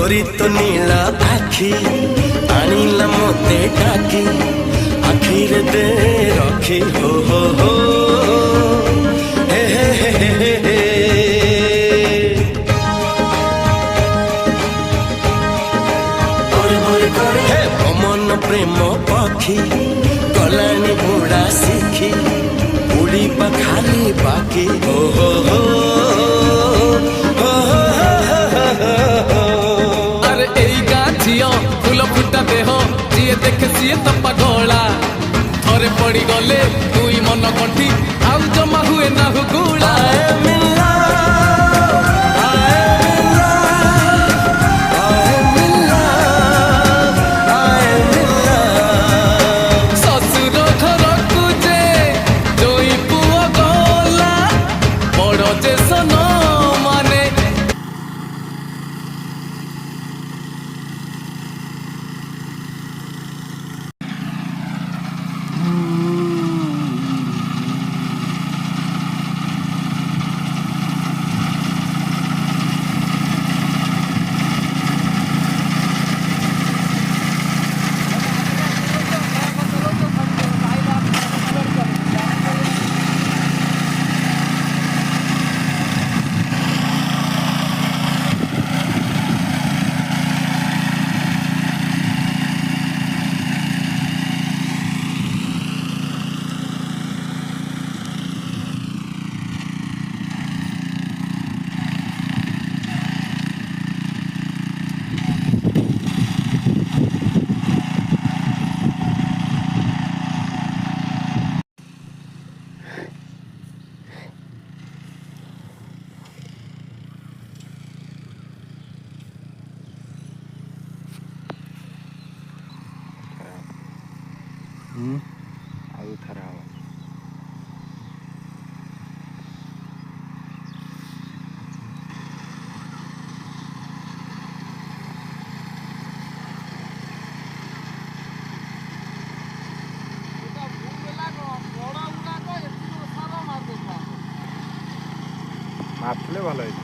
तोरी तो नीला आखी आनिला मोते डाकी आखिर दे रखी हो हे हे हे हे हे हे मन प्रेम पखी गलानी बुढ़ा सीखी उड़ी खाली बाकी हो अरे एई गाछियो फूल फुटा देह जिए देखे सीए तो पागला थरे पड़ी गले तुई मन कंठी आउ जमा हुए ना हुगुला ଆଉ ଥରେ ହବ ମାରିଥିଲେ ଭଲ ହେଇଛି।